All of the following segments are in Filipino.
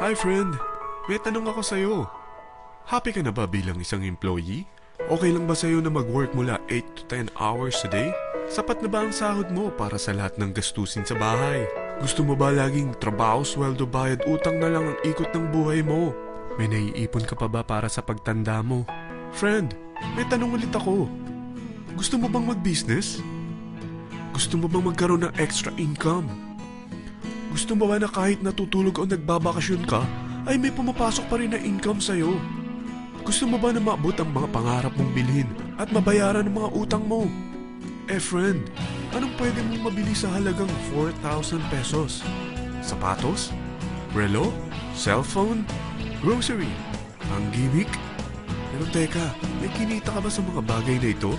Hi friend, may tanong ako sa'yo. Happy ka na ba bilang isang employee? Okay lang ba sa'yo na mag-work mula 8 to 10 hours a day? Sapat na ba ang sahod mo para sa lahat ng gastusin sa bahay? Gusto mo ba laging trabaho, sweldo, bayad, utang na lang ang ikot ng buhay mo? May naiipon ka pa ba para sa pagtanda mo? Friend, may tanong ulit ako. Gusto mo bang mag-business? Gusto mo bang magkaroon ng extra income? Gusto mo ba na kahit natutulog o nagbabakasyon ka, ay may pumapasok pa rin na income sa'yo? Gusto mo ba na maabot ang mga pangarap mong bilhin at mabayaran ang mga utang mo? Friend, anong pwede mong mabili sa halagang 4,000 pesos? Sapatos? Relo? Cellphone? Grocery? Ang gimmick? Pero teka, may kinita ka ba sa mga bagay na ito?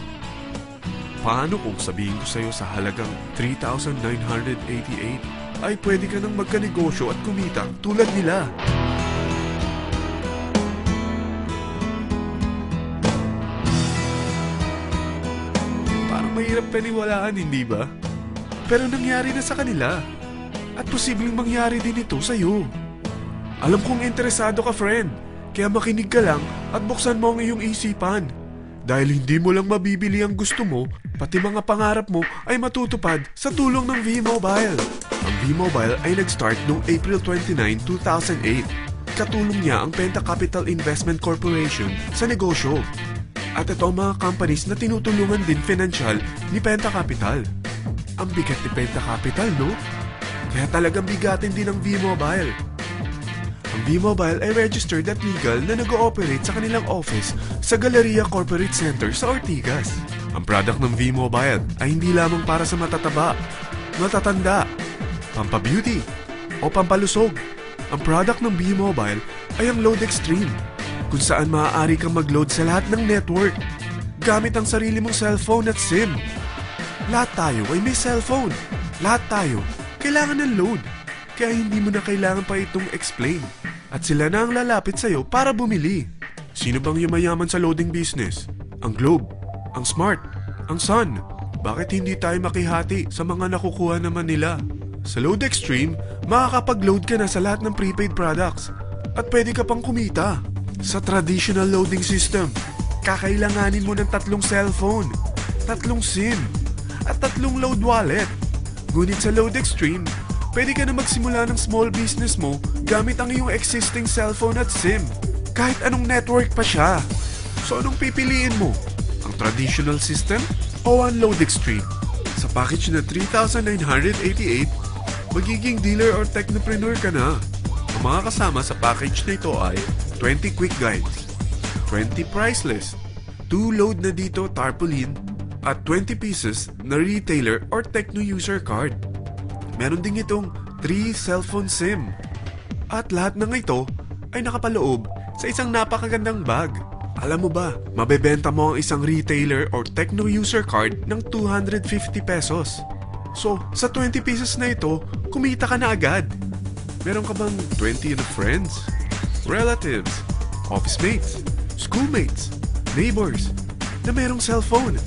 Paano kung sabihin ko sa'yo sa halagang 3,988 ay pwede ka nang magkanegosyo at kumita tulad nila? Parang mahirap paniwalaan, hindi ba? Pero nangyari na sa kanila. At posibleng mangyari din ito sa'yo. Alam kong interesado ka, friend. Kaya makinig ka lang at buksan mo ang iyong isipan. Dahil hindi mo lang mabibili ang gusto mo, pati mga pangarap mo ay matutupad sa tulong ng V-Mobile. Ang V-Mobile ay nag-start noong April 29, 2008. Katulong niya ang Penta Capital Investment Corporation sa negosyo. At ito ang mga companies na tinutulungan din financial ni Penta Capital. Ang bigat ni Penta Capital, no? Kaya talagang bigatin din ang V-Mobile. Ang V-Mobile ay registered at legal na nag-ooperate sa kanilang office sa Galleria Corporate Center sa Ortigas. Ang product ng V-Mobile ay hindi lamang para sa matataba, matatanda, pampabeauty, o pampalusog. Ang product ng V-Mobile ay ang Load Extreme, kung saan maaari kang mag-load sa lahat ng network gamit ang sarili mong cellphone at SIM. Lahat tayo ay may cellphone. Lahat tayo kailangan ng load. Kaya hindi mo na kailangan pa itong explain. At sila na ang lalapit sa'yo para bumili. Sino bang yumayaman sa loading business? Ang Globe, ang Smart, ang Sun. Bakit hindi tayo makihati sa mga nakukuha naman nila? Sa Load Extreme, makakapag-load ka na sa lahat ng prepaid products. At pwede ka pang kumita. Sa traditional loading system, kakailanganin mo ng 3 cellphone, 3 SIM, at 3 load wallet. Ngunit sa Load Extreme, pwede ka na magsimula ng small business mo gamit ang iyong existing cellphone at SIM. Kahit anong network pa siya. So anong pipiliin mo? Ang traditional system o ang Load Extreme? Sa package na 3,988, magiging dealer or technopreneur ka na. Ang mga kasama sa package na ito ay 20 quick guides, 20 price list, 2 load na dito tarpaulin, at 20 pieces na retailer or techno user card. Meron din itong 3 cellphone SIM. At lahat ng ito ay nakapaloob sa isang napakagandang bag. Alam mo ba, mabebenta mo ang isang retailer or techno user card ng 250 pesos. So, sa 20 pieces na ito, kumita ka na agad. Meron ka bang 20 na friends, relatives, office mates, schoolmates, neighbors na merong cellphone,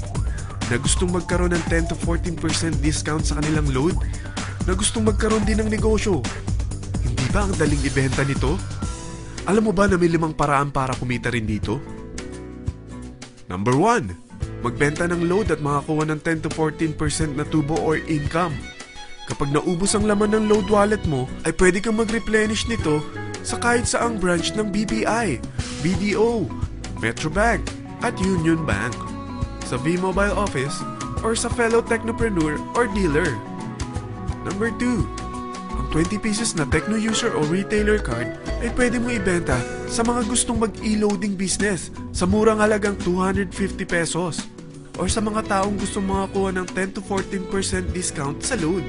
na gustong magkaroon ng 10 to 14% discount sa kanilang load, na gustong magkaroon din ng negosyo? Hindi ba ang daling ibenta nito? Alam mo ba na may 5 paraan para kumita rin dito? Number 1, magbenta ng load at makakuha ng 10 to 14% na tubo or income. Kapag naubos ang laman ng load wallet mo, ay pwede kang mag-replenish nito sa kahit saang branch ng BPI, BDO, Metrobank, at Union Bank, sa V-Mobile office, or sa fellow technopreneur or dealer. Number 2, ang 20 pieces na techno user o retailer card ay pwede mo ibenta sa mga gustong mag-e-loading business sa murang halagang 250 pesos, or sa mga taong gustong makakuha ng 10 to 14% discount sa load.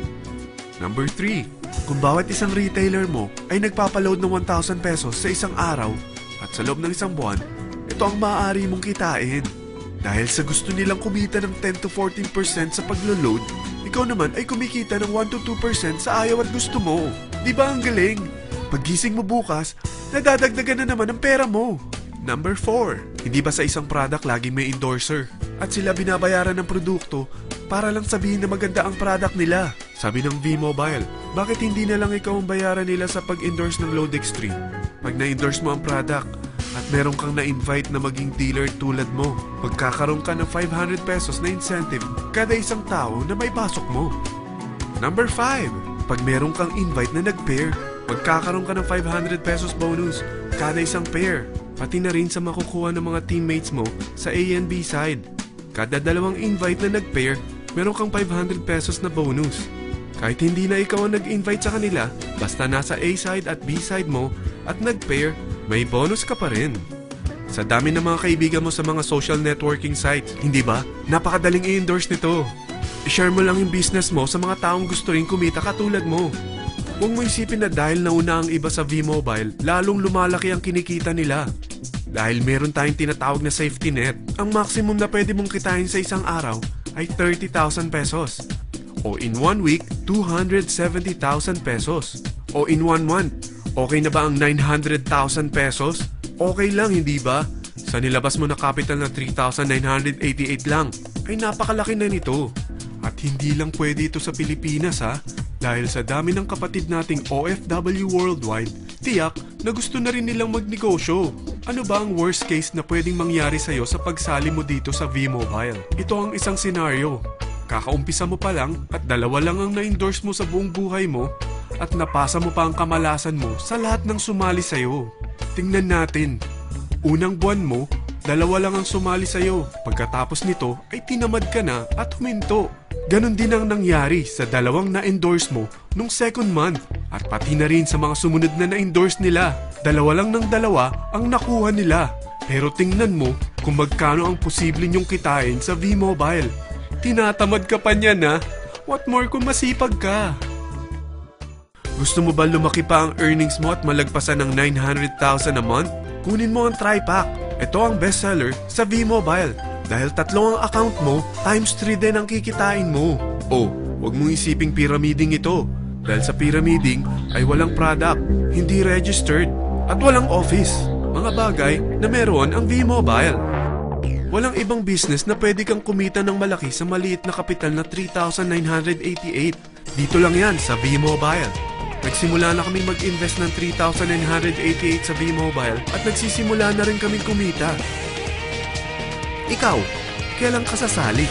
Number 3, kung bawat isang retailer mo ay nagpapaload ng 1,000 pesos sa isang araw at sa loob ng isang buwan, ito ang maaari mong kitain. Dahil sa gusto nilang kumita ng 10 to 14% sa paglo-load, ikaw naman ay kumikita ng 1 to 2% sa ayaw at gusto mo. Di ba ang galing? Paggising mo bukas, nadadagdagan na naman ang pera mo. Number 4, hindi ba sa isang product laging may endorser? At sila binabayaran ng produkto para lang sabihin na maganda ang product nila. Sabi ng V-Mobile, bakit hindi na lang ikaw ang bayaran nila sa pag-endorse ng Load Extreme? Pag na-endorse mo ang product at meron kang na-invite na maging dealer tulad mo, magkakaroon ka ng 500 pesos na incentive kada isang tao na may pasok mo. Number 5, pag meron kang invite na nag-pair, magkakaroon ka ng 500 pesos bonus kada isang pair, pati na rin sa makukuha ng mga teammates mo sa A and B side. Kada dalawang invite na nag-pair, meron kang 500 pesos na bonus. Kahit hindi na ikaw ang nag-invite sa kanila, basta nasa A side at B side mo at nag-pair, may bonus ka pa rin. Sa dami ng mga kaibigan mo sa mga social networking sites, hindi ba? Napakadaling i-endorse nito. I-share mo lang yung business mo sa mga taong gusto rin kumita katulad mo. Huwag mo isipin na dahil nauna ang iba sa V-Mobile, lalong lumalaki ang kinikita nila. Dahil meron tayong tinatawag na safety net, ang maximum na pwede mong kitain sa isang araw ay 30,000 pesos. O in 1 week, 270,000 pesos. O in 1 month, okay na ba ang 900,000 pesos? Okay lang, hindi ba? Sa nilabas mo na capital na 3,988 lang, ay napakalaki na nito. At hindi lang pwede ito sa Pilipinas ha, dahil sa dami ng kapatid nating OFW worldwide, tiyak na gusto na rin nilang magnegosyo. Ano ba ang worst case na pwedeng mangyari sa'yo sa pagsali mo dito sa V-Mobile? Ito ang isang senaryo. Kakaumpisa mo pa lang at 2 lang ang na-endorse mo sa buong buhay mo at napasa mo pa ang kamalasan mo sa lahat ng sumali sa'yo. Tingnan natin. Unang buwan mo, 2 lang ang sumali sa'yo. Pagkatapos nito ay tinamad ka na at huminto. Ganon din ang nangyari sa 2 na-endorse mo nung second month at pati na rin sa mga sumunod na na-endorse nila. 2 lang ng 2 ang nakuha nila. Pero tingnan mo kung magkano ang posible nyong kitain sa V-Mobile. Tinatamad ka pa niyan ha? What more kung masipag ka? Gusto mo ba lumaki pa ang earnings mo at malagpasan ng 900,000 a month? Kunin mo ang TriPack. Ito ang bestseller sa V-Mobile. Dahil 3 ang account mo, times 3 din ang kikitain mo. Oh, wag mong isiping pyramiding ito. Dahil sa pyramiding ay walang product, hindi registered, at walang office. Mga bagay na meron ang V-Mobile. Walang ibang business na pwede kang kumita ng malaki sa maliit na kapital na 3,988. Dito lang yan sa V-Mobile. Nagsimula na kaming mag-invest ng 3,988 sa V-Mobile at nagsisimula na rin kaming kumita. Ikaw, kailan ka sasali?